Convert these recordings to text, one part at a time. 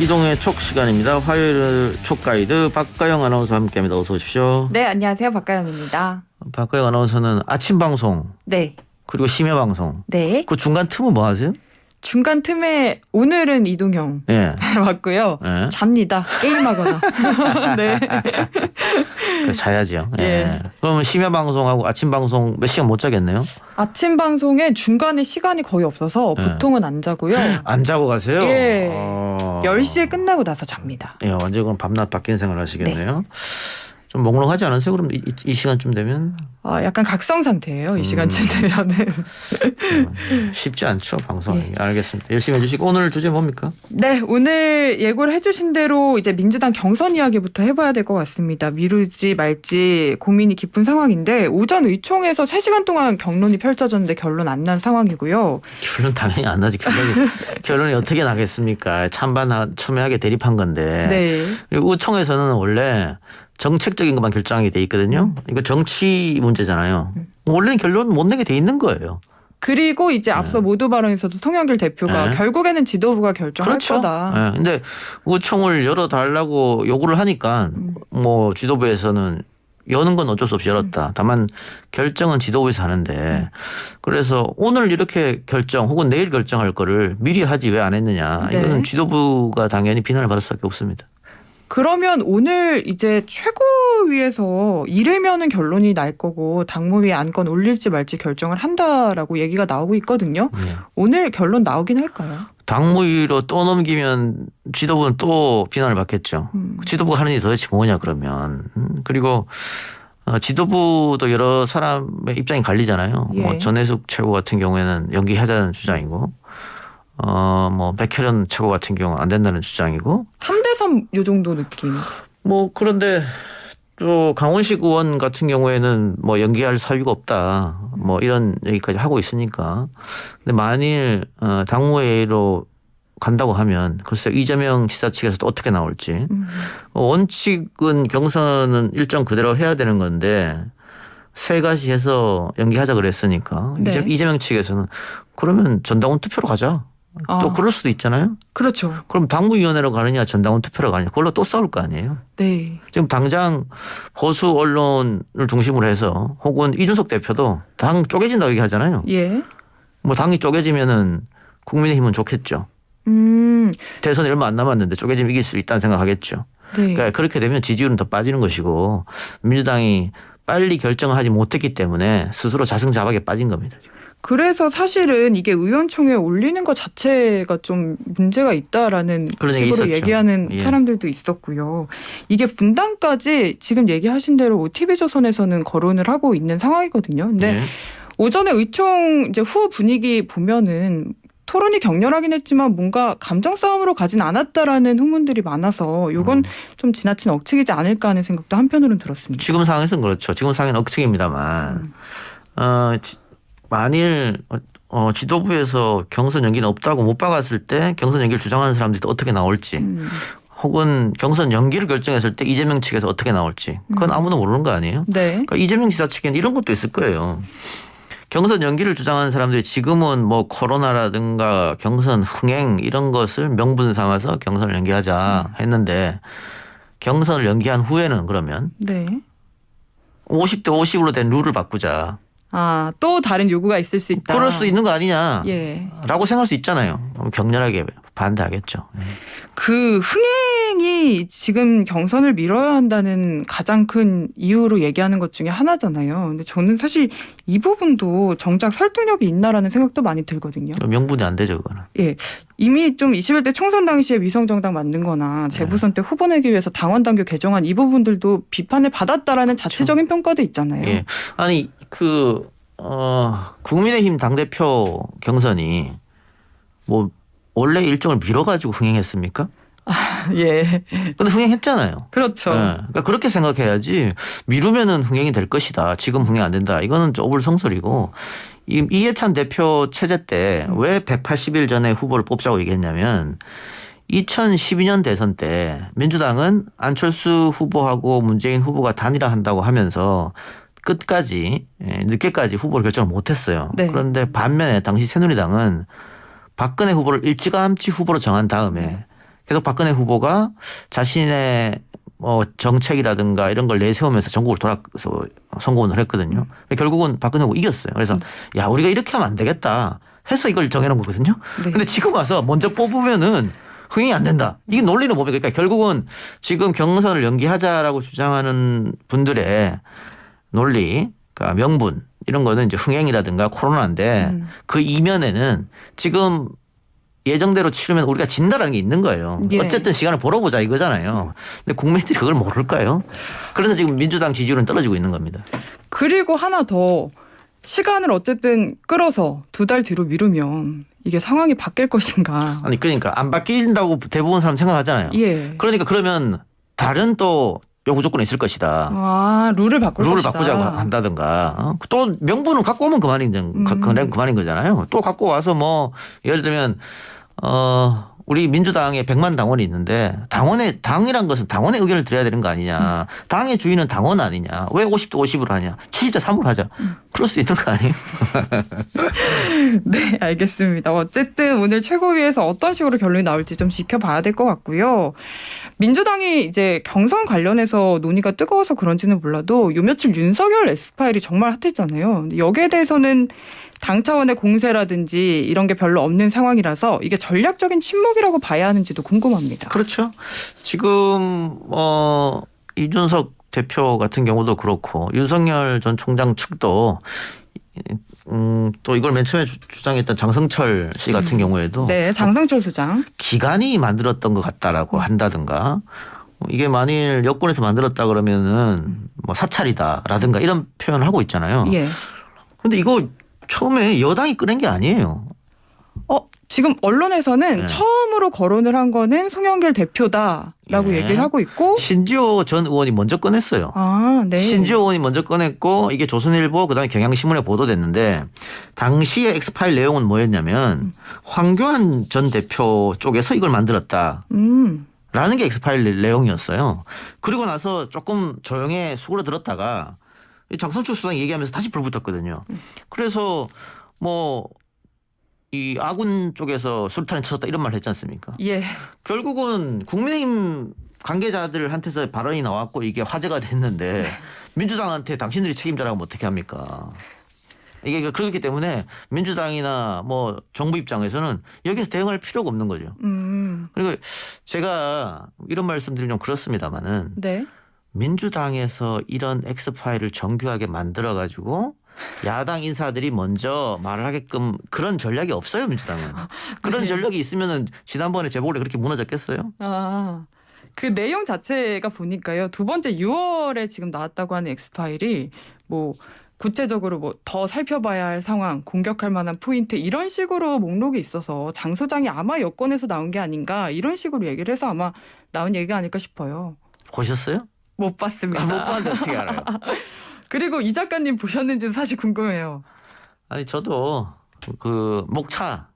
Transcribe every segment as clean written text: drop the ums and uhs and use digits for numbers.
이동의 촉 시간입니다. 화요일 촉 가이드 박가영 아나운서와 함께합니다. 어서 오십시오. 네, 안녕하세요. 박가영입니다. 박가영 아나운서는 아침 방송 네. 그리고 심야 방송. 네. 그 중간 틈은 뭐 하세요? 중간 틈에 오늘은 이동형 예. 맞고요. 예. 잡니다. 게임하거나. 네. 그 자야죠. 예. 예. 그러면 심야 방송하고 아침 방송 몇 시간 못 자겠네요? 아침 방송에 중간에 시간이 거의 없어서 예. 보통은 안 자고요. 안 자고 가세요? 예. 10시에 끝나고 나서 잡니다. 예, 완전 그럼 밤낮 바뀐 생활 하시겠네요. 좀 몽롱하지 않으세요? 그럼 이 시간쯤 되면? 약간 각성 상태예요. 이 시간쯤 되면은. 쉽지 않죠, 방송이. 예. 알겠습니다. 열심히 해주시고 오늘 주제 뭡니까? 네, 오늘 예고를 해주신 대로 이제 민주당 경선 이야기부터 해봐야 될 것 같습니다. 미루지 말지 고민이 깊은 상황인데 오전 의총에서 3시간 동안 경론이 펼쳐졌는데 결론 안 난 상황이고요. 결론 당연히 안 나지. 결론이 어떻게 나겠습니까? 찬반 첨예하게 대립한 건데. 네. 그리고 의총에서는 원래 정책적인 것만 결정하게 돼 있거든요. 이거 정치 문제잖아요. 원래는 결론 못 내게 돼 있는 거예요. 그리고 이제 앞서 모두 발언에서도 송영길 대표가 네. 결국에는 지도부가 결정할 그렇죠. 거다. 네. 근데 의총을 열어달라고 요구를 하니까 뭐 지도부에서는 여는 건 어쩔 수 없이 열었다. 다만 결정은 지도부에서 하는데 그래서 오늘 이렇게 결정 혹은 내일 결정할 거를 미리 하지 왜 안 했느냐. 네. 이거는 지도부가 당연히 비난을 받을 수밖에 없습니다. 그러면 오늘 이제 최고위에서 이르면은 결론이 날 거고 당무위에 안건 올릴지 말지 결정을 한다라고 얘기가 나오고 있거든요. 네. 오늘 결론 나오긴 할까요? 당무위로 또 넘기면 지도부는 또 비난을 받겠죠. 지도부가 하는 일이 도대체 뭐냐 그러면. 그리고 지도부도 여러 사람의 입장이 갈리잖아요. 예. 뭐 전해숙 최고 같은 경우에는 연기하자는 주장이고 뭐 백혜련 최고 같은 경우는 안 된다는 주장이고 3대3 요 정도 느낌. 뭐 그런데 또 강원식 의원 같은 경우에는 뭐 연기할 사유가 없다. 뭐 이런 얘기까지 하고 있으니까. 근데 만일 당무회의로 간다고 하면 글쎄 이재명 지사 측에서 또 어떻게 나올지. 원칙은 경선은 일정 그대로 해야 되는 건데 세 가지 해서 연기하자 그랬으니까 네. 이재명 측에서는 그러면 전당원 투표로 가자. 또 그럴 수도 있잖아요. 그렇죠. 그럼 당무위원회로 가느냐 전당원 투표로 가느냐 그걸로 또 싸울 거 아니에요. 네. 지금 당장 보수 언론을 중심으로 해서 혹은 이준석 대표도 당 쪼개진다고 얘기하잖아요. 예. 뭐 당이 쪼개지면은 국민의힘은 좋겠죠. 대선이 얼마 안 남았는데 쪼개지면 이길 수 있다는 생각하겠죠. 네. 그러니까 그렇게 되면 지지율은 더 빠지는 것이고 민주당이 빨리 결정을 하지 못했기 때문에 스스로 자승자박에 빠진 겁니다. 지금. 그래서 사실은 이게 의원총회에 올리는 것 자체가 좀 문제가 있다라는 그런 얘기 식으로 있었죠. 얘기하는 예. 사람들도 있었고요. 이게 분당까지 지금 얘기하신 대로 OTV조선에서는 거론을 하고 있는 상황이거든요. 근데 네. 오전에 의총 이제 후 분위기 보면은 토론이 격렬하긴 했지만 뭔가 감정 싸움으로 가진 않았다라는 후문들이 많아서 이건 좀 지나친 억측이지 않을까 하는 생각도 한편으로는 들었습니다. 지금 상황에서는 그렇죠. 지금 상황은 억측입니다만 만일 지도부에서 경선 연기는 없다고 못 박았을 때 경선 연기를 주장하는 사람들이 또 어떻게 나올지 혹은 경선 연기를 결정했을 때 이재명 측에서 어떻게 나올지 그건 아무도 모르는 거 아니에요. 네. 그러니까 이재명 지사 측에는 이런 것도 있을 거예요. 경선 연기를 주장하는 사람들이 지금은 뭐 코로나라든가 경선 흥행 이런 것을 명분 삼아서 경선을 연기하자 했는데 경선을 연기한 후에는 그러면 네. 50대 50으로 된 룰을 바꾸자. 또 다른 요구가 있을 수 있다. 그럴 수 있는 거 아니냐. 예. 라고 생각할 수 있잖아요. 그럼 격렬하게 반대하겠죠. 그 흥행이 지금 경선을 미뤄야 한다는 가장 큰 이유로 얘기하는 것 중에 하나잖아요. 근데 저는 사실 이 부분도 정작 설득력이 있나라는 생각도 많이 들거든요. 명분이 안 되죠, 그거는. 예. 이미 좀 21대 총선 당시에 위성정당 만든 거나 재부선 때 후보 내기 위해서 당원당규 개정한 이 부분들도 비판을 받았다라는 자체적인 평가도 있잖아요. 예. 아니, 국민의힘 당대표 경선이 뭐 원래 일정을 미뤄가지고 흥행했습니까? 예. 근데 흥행했잖아요. 그렇죠. 예. 그러니까 그렇게 생각해야지 미루면은 흥행이 될 것이다. 지금 흥행 안 된다. 이거는 좀 오불성설이고 이해찬 대표 체제 때 왜 180일 전에 후보를 뽑자고 얘기했냐면 2012년 대선 때 민주당은 안철수 후보하고 문재인 후보가 단일화한다고 하면서 끝까지 늦게까지 후보를 결정을 못했어요. 네. 그런데 반면에 당시 새누리당은 박근혜 후보를 일찌감치 후보로 정한 다음에 계속 박근혜 후보가 자신의 정책이라든가 이런 걸 내세우면서 전국을 돌아서 선거운동을 했거든요. 결국은 박근혜 후보 이겼어요. 그래서 야 우리가 이렇게 하면 안 되겠다 해서 이걸 정해놓은 거거든요. 네. 근데 지금 와서 먼저 뽑으면은 흥행이 안 된다. 이게 논리는 뭡니까? 그러니까 결국은 지금 경선을 연기하자라고 주장하는 분들의 논리, 그러니까 명분 이런 거는 이제 흥행이라든가 코로나인데 그 이면에는 지금 예정대로 치르면 우리가 진다라는 게 있는 거예요. 예. 어쨌든 시간을 벌어보자 이거잖아요. 근데 국민들이 그걸 모를까요? 그래서 지금 민주당 지지율은 떨어지고 있는 겁니다. 그리고 하나 더 시간을 어쨌든 끌어서 2달 뒤로 미루면 이게 상황이 바뀔 것인가. 아니 그러니까 안 바뀐다고 대부분 사람 생각하잖아요. 예. 그러니까 그러면 다른 또 요구 조건이 있을 것이다. 아, 룰을 바꿀 룰을 것이다. 바꾸자고 한다든가 또 명분을 갖고 오면 그만인 거잖아요. 또 갖고 와서 뭐 예를 들면 우리 민주당에 100만 당원이 있는데 당이란 것은 당원의 의견을 들어야 되는 거 아니냐. 당의 주인은 당원 아니냐. 왜 50대 50으로 하냐. 70대 3으로 하자. 그럴 수 있는 거 아니에요? 네, 알겠습니다. 어쨌든 오늘 최고위에서 어떤 식으로 결론이 나올지 좀 지켜봐야 될 것 같고요. 민주당이 이제 경선 관련해서 논의가 뜨거워서 그런지는 몰라도 요 며칠 윤석열 X파일이 정말 핫했잖아요. 근데 여기에 대해서는 당 차원의 공세라든지 이런 게 별로 없는 상황이라서 이게 전략적인 침묵이라고 봐야 하는지도 궁금합니다. 그렇죠. 지금 이준석 대표 같은 경우도 그렇고 윤석열 전 총장 측도 또 이걸 맨 처음에 주장했던 장성철 씨 같은 경우에도 네, 장성철 수장. 기관이 만들었던 것 같다라고 한다든가 이게 만일 여권에서 만들었다 그러면은 뭐 사찰이다라든가 이런 표현을 하고 있잖아요. 예. 근데 이거 처음에 여당이 꺼낸 게 아니에요. 지금 언론에서는 네. 처음으로 거론을 한 거는 송영길 대표다라고 네. 얘기를 하고 있고. 신지호 전 의원이 먼저 꺼냈어요. 아, 네. 신지호 의원이 먼저 꺼냈고 이게 조선일보 그다음에 경향신문에 보도됐는데 당시의 엑스파일 내용은 뭐였냐면 황교안 전 대표 쪽에서 이걸 만들었다. 라는 게 엑스파일 내용이었어요. 그리고 나서 조금 조용히 수그러들었다가 장성철 수장이 얘기하면서 다시 불 붙었거든요. 그래서 뭐 이 아군 쪽에서 수류탄이 터졌다 이런 말을 했지 않습니까? 예. 결국은 국민의힘 관계자들한테서 발언이 나왔고 이게 화제가 됐는데 민주당한테 당신들이 책임져라 하면 어떻게 합니까? 이게 그렇기 때문에 민주당이나 뭐 정부 입장에서는 여기서 대응할 필요가 없는 거죠. 그리고 제가 이런 말씀드리면 좀 그렇습니다만은 네. 민주당에서 이런 엑스파일을 정교하게 만들어가지고 야당 인사들이 먼저 말을 하게끔 그런 전략이 없어요, 민주당은. 그런 네. 전략이 있으면은 지난번에 재보궐에 그렇게 무너졌겠어요? 그 내용 자체가 보니까요. 2번째 6월에 지금 나왔다고 하는 엑스파일이 뭐 구체적으로 뭐 더 살펴봐야 할 상황, 공격할 만한 포인트 이런 식으로 목록이 있어서 장 소장이 아마 여권에서 나온 게 아닌가 이런 식으로 얘기를 해서 아마 나온 얘기가 아닐까 싶어요. 보셨어요? 못 봤습니다. 못 봤는데 어떻게 알아요? 그리고 이 작가님 보셨는지는 사실 궁금해요. 아니 저도 그 목차만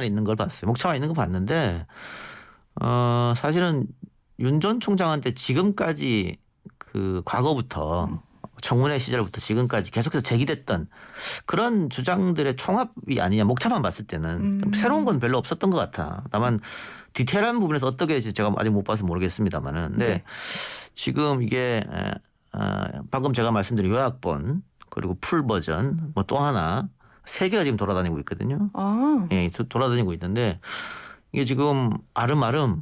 있는 걸 봤어요. 목차만 있는 거 봤는데 사실은 윤 전 총장한테 지금까지 그 과거부터 청문회 시절부터 지금까지 계속해서 제기됐던 그런 주장들의 총합이 아니냐. 목차만 봤을 때는 좀 새로운 건 별로 없었던 것 같아. 다만 디테일한 부분에서 어떻게 될지 제가 아직 못 봐서 모르겠습니다만은. 근데 네. 지금 이게 방금 제가 말씀드린 요약본 그리고 풀 버전 뭐 또 하나 3개가 지금 돌아다니고 있거든요. 예, 돌아다니고 있는데 이게 지금 아름아름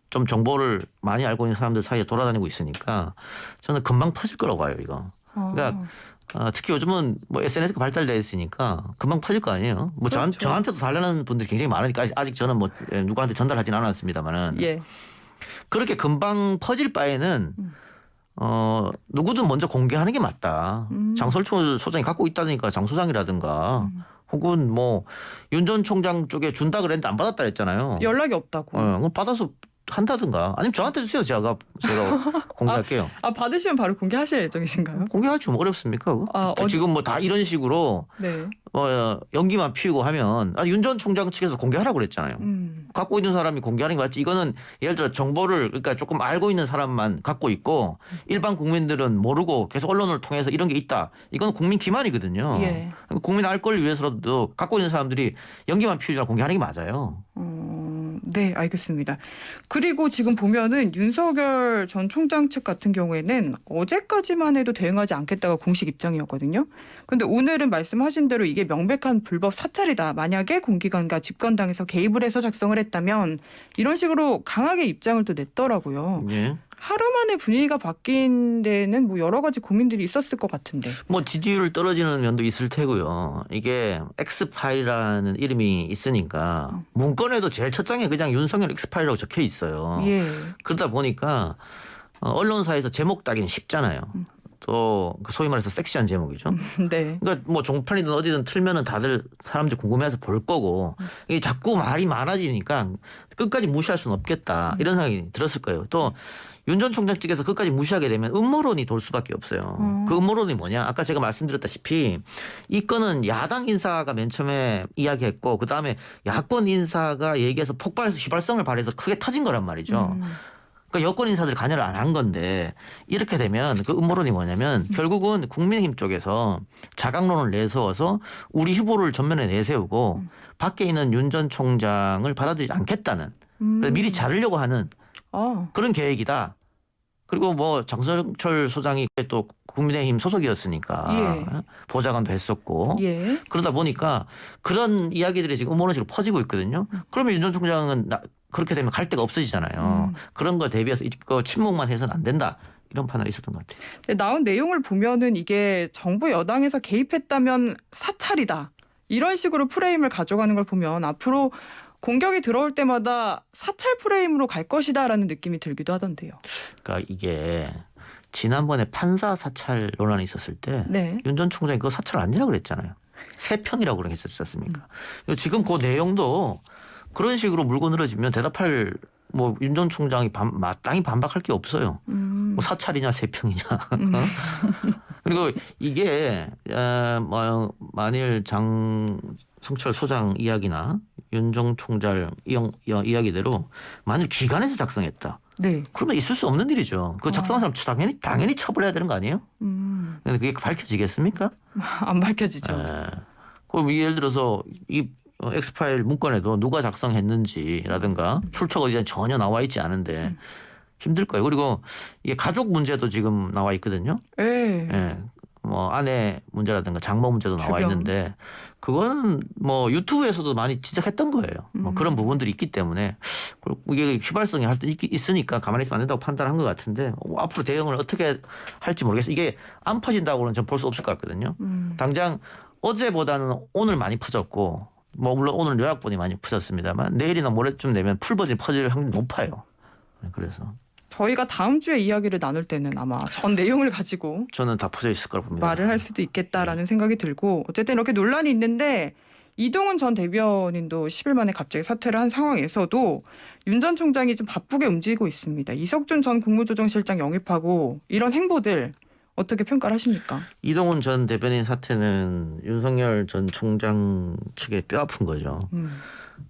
좀 정보를 많이 알고 있는 사람들 사이에 돌아다니고 있으니까 저는 금방 퍼질 거라고 봐요, 이거. 그러니까 특히 요즘은 뭐 SNS가 발달되어 있으니까 금방 퍼질 거 아니에요. 뭐 그렇죠. 저한테도 달라는 분들이 굉장히 많으니까 아직 저는 뭐 누구한테 전달하진 않았습니다만은 예. 그렇게 금방 퍼질 바에는 누구든 먼저 공개하는 게 맞다. 장설초 소장이 갖고 있다니까 장 소장이라든가 혹은 뭐 윤 전 총장 쪽에 준다 그랬는데 안 받았다 그랬잖아요. 연락이 없다고. 그럼 받아서 한다든가 아니면 저한테 주세요. 제가 공개할게요. 받으시면 바로 공개하실 예정이신가요? 공개하지 뭐 어렵습니까? 그거? 지금 뭐 다 이런 식으로 네. 연기만 피우고 하면 윤 전 총장 측에서 공개하라고 그랬잖아요. 갖고 있는 사람이 공개하는 게 맞지. 이거는 예를 들어 정보를 그러니까 조금 알고 있는 사람만 갖고 있고 일반 국민들은 모르고 계속 언론을 통해서 이런 게 있다. 이건 국민 기만이거든요. 예. 국민 알 걸 위해서라도 갖고 있는 사람들이 연기만 피우지 말고 공개하는 게 맞아요. 네, 알겠습니다. 그리고 지금 보면은 윤석열 전 총장 측 같은 경우에는 어제까지만 해도 대응하지 않겠다가 공식 입장이었거든요. 그런데 오늘은 말씀하신 대로 이게 명백한 불법 사찰이다. 만약에 공기관과 집권당에서 개입을 해서 작성을 했다면 이런 식으로 강하게 입장을 또 냈더라고요. 예. 하루 만에 분위기가 바뀐 데는 뭐 여러 가지 고민들이 있었을 것 같은데. 뭐 지지율 떨어지는 면도 있을 테고요. 이게 X파일이라는 이름이 있으니까 문건에도 제일 첫 장에 그냥 윤석열 X파일이라고 적혀 있어요. 예. 그러다 보니까 언론사에서 제목 따기는 쉽잖아요. 또 소위 말해서 섹시한 제목이죠. 네. 그러니까 뭐 종편이든 어디든 틀면은 다들 사람들이 궁금해서 볼 거고 이게 자꾸 말이 많아지니까 끝까지 무시할 수는 없겠다 이런 생각이 들었을 거예요. 또 윤 전 총장 측에서 끝까지 무시하게 되면 음모론이 돌 수밖에 없어요. 그 음모론이 뭐냐? 아까 제가 말씀드렸다시피 이 건은 야당 인사가 맨 처음에 이야기했고 그다음에 야권 인사가 얘기해서 휘발성을 발휘해서 크게 터진 거란 말이죠. 그러니까 여권 인사들이 관여를 안 한 건데 이렇게 되면 그 음모론이 뭐냐면 결국은 국민의힘 쪽에서 자강론을 내세워서 우리 후보를 전면에 내세우고 밖에 있는 윤 전 총장을 받아들이지 않겠다는 그래서 미리 자르려고 하는 그런 계획이다. 그리고 뭐 장성철 소장이 또 국민의힘 소속이었으니까 예. 보좌관도 했었고 예. 그러다 보니까 그런 이야기들이 지금 음모론식으로 퍼지고 있거든요. 그러면 윤 전 총장은 그렇게 되면 갈 데가 없어지잖아요. 그런 거 대비해서 이거 침묵만 해서는 안 된다. 이런 판단이 있었던 것 같아요. 나온 내용을 보면은 이게 정부 여당에서 개입했다면 사찰이다. 이런 식으로 프레임을 가져가는 걸 보면 앞으로 공격이 들어올 때마다 사찰 프레임으로 갈 것이다라는 느낌이 들기도 하던데요. 그러니까 이게 지난번에 판사 사찰 논란이 있었을 때 윤 전 총장이 그거 사찰 아니라고 그랬잖아요. 세평이라고 그랬었지 않습니까? 지금 그 내용도 그런 식으로 물고 늘어지면 대답할 뭐 윤 전 총장이 마땅히 반박할 게 없어요. 뭐 사찰이냐 세평이냐. 그리고 이게 뭐 만일 장성철 소장 이야기나 윤정 총장 이야기대로 만일 기관에서 작성했다. 네. 그러면 있을 수 없는 일이죠. 그 작성한 사람 당연히 처벌해야 되는 거 아니에요? 근데 그게 밝혀지겠습니까? 안 밝혀지죠. 그럼 예를 들어서 이 엑스파일 문건에도 누가 작성했는지라든가 출처가 어디에 전혀 나와 있지 않은데 힘들 거예요. 그리고 이게 가족 문제도 지금 나와 있거든요. 네. 예. 뭐 아내 문제라든가 장모 문제도 나와 주변. 있는데 그거는 뭐 유튜브에서도 많이 지적했던 거예요. 뭐 그런 부분들이 있기 때문에 이게 휘발성이 할 때 있으니까 가만히 있으면 안 된다고 판단한 것 같은데 앞으로 대응을 어떻게 할지 모르겠어요. 이게 안 퍼진다고는 전 볼 수 없을 것 같거든요. 당장 어제보다는 오늘 많이 퍼졌고 뭐 물론 오늘 요약본이 많이 퍼졌습니다만 내일이나 모레쯤 되면 풀버전 퍼질 확률이 높아요. 그래서 저희가 다음 주에 이야기를 나눌 때는 아마 전 내용을 가지고 저는 다 퍼져 있을 거라고 봅니다. 말을 할 수도 있겠다라는 생각이 들고 어쨌든 이렇게 논란이 있는데 이동훈 전 대변인도 10일 만에 갑자기 사퇴를 한 상황에서도 윤 전 총장이 좀 바쁘게 움직이고 있습니다. 이석준 전 국무조정실장 영입하고 이런 행보들 어떻게 평가를 하십니까? 이동훈 전 대변인 사태는 윤석열 전 총장 측에 뼈아픈 거죠.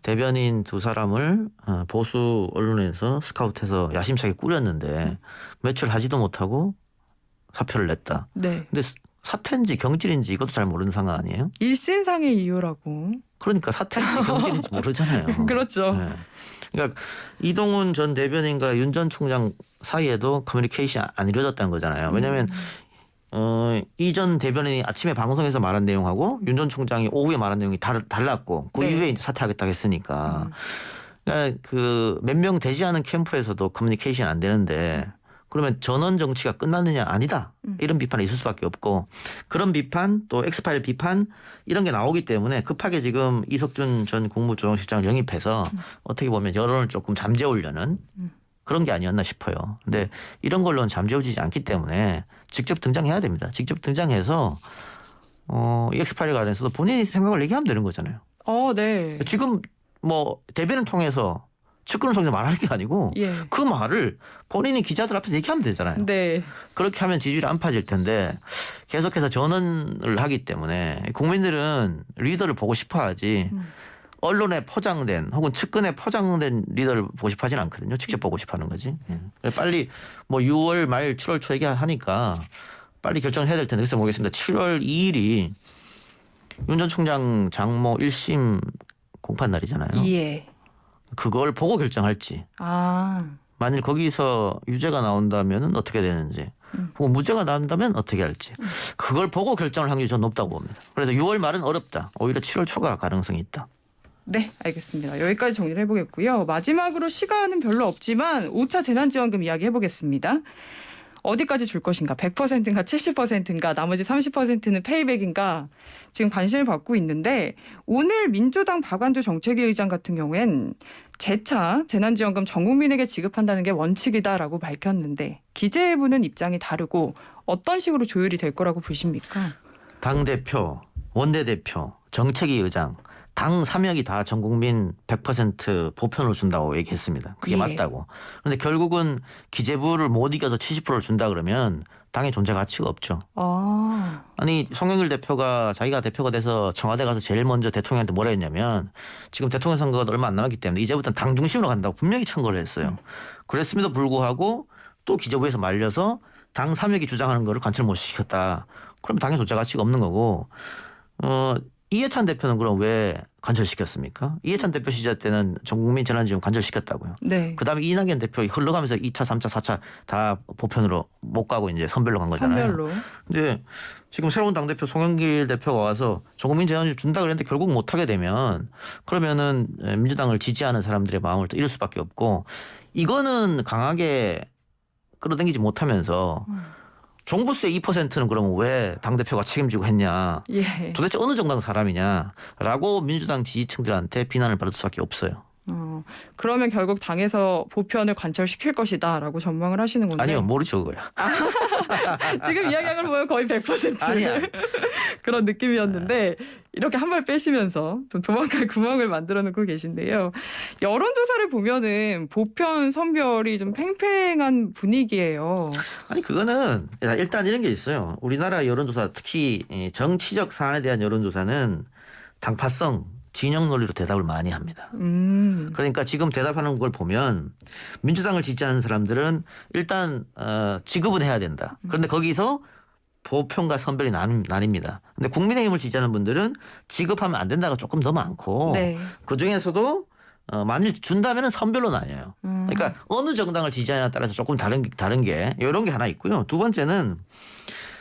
대변인 두 사람을 보수 언론에서 스카우트해서 야심차게 꾸렸는데 매출 하지도 못하고 사표를 냈다. 네. 근데 사퇴인지 경질인지 이것도 잘 모르는 상황 아니에요? 일신상의 이유라고. 그러니까 사퇴인지 경질인지 모르잖아요. 그렇죠. 네. 그러니까 이동훈 전 대변인과 윤 전 총장 사이에도 커뮤니케이션이 안 이루어졌다는 거잖아요. 왜냐하면 이 전 대변인이 아침에 방송에서 말한 내용하고 윤 전 총장이 오후에 말한 내용이 달랐고 그 이후에 이제 사퇴하겠다고 했으니까 그러니까 그 몇 명 되지 않은 캠프에서도 커뮤니케이션이 안 되는데 그러면 전원 정치가 끝났느냐 아니다 이런 비판이 있을 수밖에 없고 그런 비판 또 엑스파일 비판 이런 게 나오기 때문에 급하게 지금 이석준 전 국무조정실장을 영입해서 어떻게 보면 여론을 조금 잠재우려는 그런 게 아니었나 싶어요. 근데 이런 걸로는 잠재워지지 않기 때문에 직접 등장해야 됩니다. 직접 등장해서 이 엑스파일에 관해서도 본인이 생각을 얘기하면 되는 거잖아요. 네. 지금 뭐 대변을 통해서 측근을 통해서 말할 게 아니고 그 말을 본인이 기자들 앞에서 얘기하면 되잖아요. 네. 그렇게 하면 지지율이 안 빠질 텐데 계속해서 전언을 하기 때문에 국민들은 리더를 보고 싶어 하지 언론에 포장된 혹은 측근에 포장된 리더를 보고 싶어 하진 않거든요. 직접 보고 싶어 하는 거지. 빨리 뭐 6월 말 7월 초 얘기하니까 빨리 결정을 해야 될 텐데 그래서 보겠습니다. 7월 2일이 윤 전 총장 장모 1심 공판 날이잖아요. 예. 그걸 보고 결정할지 아. 만일 거기서 유죄가 나온다면 어떻게 되는지 혹은 무죄가 나온다면 어떻게 할지 그걸 보고 결정할 확률이 전 높다고 봅니다. 그래서 6월 말은 어렵다. 오히려 7월 초가 가능성이 있다. 네, 알겠습니다. 여기까지 정리를 해보겠고요. 마지막으로 시간은 별로 없지만 5차 재난지원금 이야기 해보겠습니다. 어디까지 줄 것인가? 100%인가 70%인가 나머지 30%는 페이백인가 지금 관심을 받고 있는데 오늘 민주당 박완주 정책위 의장 같은 경우엔 재차 재난지원금 전 국민에게 지급한다는 게 원칙이다라고 밝혔는데 기재부는 입장이 다르고 어떤 식으로 조율이 될 거라고 보십니까? 당대표, 원내대표, 정책위 의장 당 3역이 다 전 국민 100% 보편을 준다고 얘기했습니다. 그게 예. 맞다고. 그런데 결국은 기재부를 못 이겨서 70%를 준다 그러면 당의 존재 가치가 없죠. 아, 아니 송영길 대표가 자기가 대표가 돼서 청와대 가서 제일 먼저 대통령한테 뭐라 했냐면 지금 대통령 선거가 얼마 안 남았기 때문에 이제부터는 당 중심으로 간다고 분명히 청구를 했어요. 그랬음에도 불구하고 또 기재부에서 말려서 당 3역이 주장하는 거를 관철 못 시켰다. 그러면 당의 존재 가치가 없는 거고 이해찬 대표는 그럼 왜 관철시켰습니까? 이해찬 대표 시절 때는 전 국민 재난지원금 관철시켰다고요. 네. 그다음에 이낙연 대표 흘러가면서 2차, 3차, 4차 다 보편으로 못 가고 이제 선별로 간 거잖아요. 선별로. 근데 지금 새로운 당대표 송영길 대표가 와서 전 국민 재난지원금 준다 그랬는데 결국 못 하게 되면 그러면은 민주당을 지지하는 사람들의 마음을 또 잃을 수밖에 없고 이거는 강하게 끌어당기지 못하면서 종부세 2%는 그러면 왜 당대표가 책임지고 했냐. 예. 도대체 어느 정당 사람이냐라고 민주당 지지층들한테 비난을 받을 수밖에 없어요. 그러면 결국 당에서 보편을 관철시킬 것이다라고 전망을 하시는 건데. 아니요. 모르죠 그거야. 지금 이야기한 걸 보면 거의 100% 아니야. 그런 느낌이었는데 이렇게 한 발 빼시면서 좀 도망갈 구멍을 만들어 놓고 계신데요. 여론조사를 보면은 보편 선별이 좀 팽팽한 분위기예요. 아니 그거는 일단 이런 게 있어요. 우리나라 여론조사 특히 정치적 사안에 대한 여론조사는 당파성 진영 논리로 대답을 많이 합니다. 그러니까 지금 대답하는 걸 보면 민주당을 지지하는 사람들은 일단 지급은 해야 된다. 그런데 거기서 보편과 선별이 나뉩니다. 근데 국민의힘을 지지하는 분들은 지급하면 안 된다가 조금 더 많고 네. 그중에서도 만일 준다면 선별로 나뉘어요. 그러니까 어느 정당을 지지하냐에 따라서 조금 다른 게 이런 게 하나 있고요. 두 번째는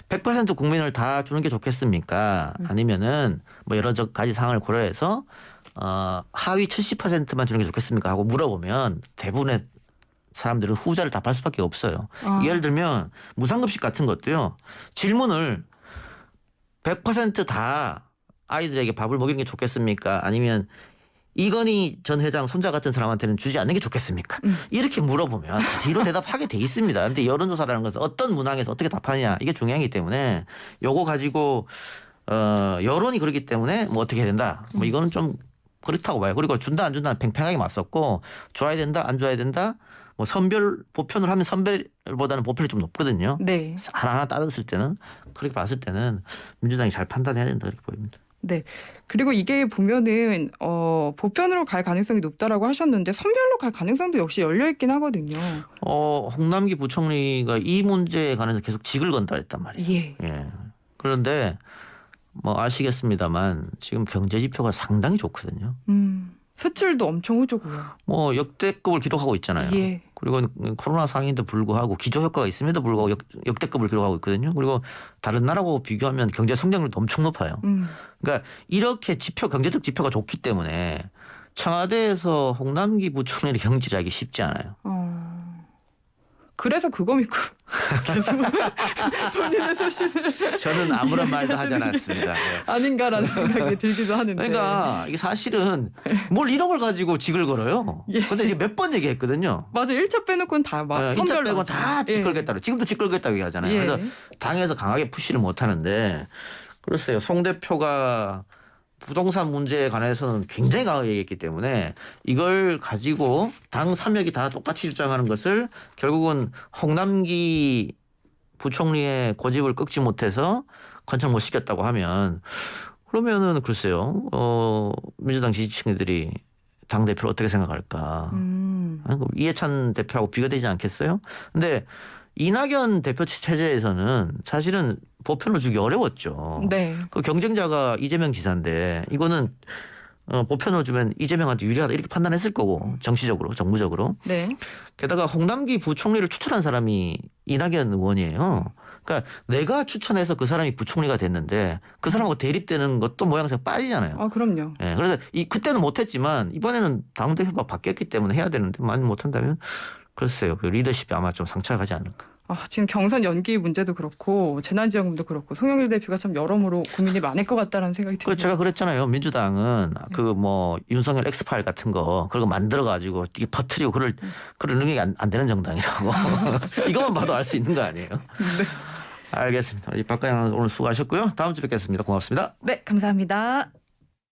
100% 국민을 다 주는 게 좋겠습니까? 아니면은 뭐 여러 가지 상황을 고려해서 하위 70%만 주는 게 좋겠습니까? 하고 물어보면 대부분의 사람들은 후자를 답할 수밖에 없어요. 예를 들면 무상급식 같은 것도요. 질문을 100% 아이들에게 밥을 먹이는 게 좋겠습니까? 아니면 이건희 전 회장 손자 같은 사람한테는 주지 않는 게 좋겠습니까? 이렇게 물어보면 뒤로 대답하게 돼 있습니다. 그런데 여론조사라는 것은 어떤 문항에서 어떻게 답하느냐 이게 중요하기 때문에 요거 가지고 여론이 그렇기 때문에 뭐 어떻게 해야 된다. 뭐 이거는 좀 그렇다고 봐요. 그리고 준다 안 준다는 팽팽하게 맞섰고 줘야 된다 안 줘야 된다. 뭐 선별 보편을 하면 선별보다는 보편이 좀 높거든요. 네. 하나하나 따졌을 때는 그렇게 봤을 때는 민주당이 잘 판단해야 된다 그렇게 보입니다. 네. 그리고 이게 보면은 보편으로 갈 가능성이 높다라고 하셨는데 선별로 갈 가능성도 역시 열려 있긴 하거든요. 홍남기 부총리가 이 문제에 관해서 계속 직을 건다 했단 말이에요. 예. 예. 그런데 뭐 아시겠습니다만 지금 경제 지표가 상당히 좋거든요. 수출도 엄청 호조고요. 뭐 역대급을 기록하고 있잖아요. 예. 그리고 코로나 상황인데도 불구하고 기저 효과가 있음에도 불구하고 역대급을 기록하고 있거든요. 그리고 다른 나라하고 비교하면 경제 성장률도 엄청 높아요. 그러니까 이렇게 경제적 지표가 좋기 때문에 청와대에서 홍남기 부총리를 경질하기 쉽지 않아요. 그래서 그거 믿고 계속 본인의 소신을 저는 아무런 말도 하지 하시는 게 않았습니다. 네. 아닌가라는 생각이 들기도 하는데. 그러니까 이게 사실은 뭘 이런 걸 가지고 직을 걸어요. 예. 근데 지금 몇 번 얘기했거든요. 맞아. 1차 빼놓고는 다막 1차 빼고 다 직걸겠다고. 지금도 직걸겠다고 얘기하잖아요. 예. 그래서 당에서 강하게 푸시를 못 하는데 글쎄요. 송 대표가 부동산 문제에 관해서는 굉장히 강하게 얘기했기 때문에 이걸 가지고 당 3역이 다 똑같이 주장하는 것을 결국은 홍남기 부총리의 고집을 꺾지 못해서 관철 못 시켰다고 하면 그러면은 글쎄요. 민주당 지지층들이 당 대표를 어떻게 생각할까? 아니, 그럼 이해찬 대표하고 비교되지 않겠어요? 근데 이낙연 대표 체제에서는 사실은 보편을 주기 어려웠죠. 네. 그 경쟁자가 이재명 지사인데 이거는 보편을 주면 이재명한테 유리하다 이렇게 판단했을 거고 정치적으로 정무적으로. 네. 게다가 홍남기 부총리를 추천한 사람이 이낙연 의원이에요. 그러니까 내가 추천해서 그 사람이 부총리가 됐는데 그 사람하고 대립되는 것도 모양새가 빠지잖아요. 아, 그럼요. 예, 그래서 그때는 못했지만 이번에는 당대표가 바뀌었기 때문에 해야 되는데 많이 못한다면 글쎄요. 그 리더십이 아마 좀 상처가 가지 않을까. 지금 경선 연기 문제도 그렇고 재난지원금도 그렇고 송영길 대표가 참 여러모로 고민이 많을 것 같다는 생각이 그 듭니다. 제가 그랬잖아요. 민주당은 그 뭐 윤석열 엑스파일 같은 거 그런 거 만들어 가지고 이게 퍼뜨리고 그럴 능력이 안 되는 정당이라고. 이것만 봐도 알 수 있는 거 아니에요? 네. 알겠습니다. 이 박가영 오늘 수고하셨고요. 다음 주에 뵙겠습니다. 고맙습니다. 네, 감사합니다.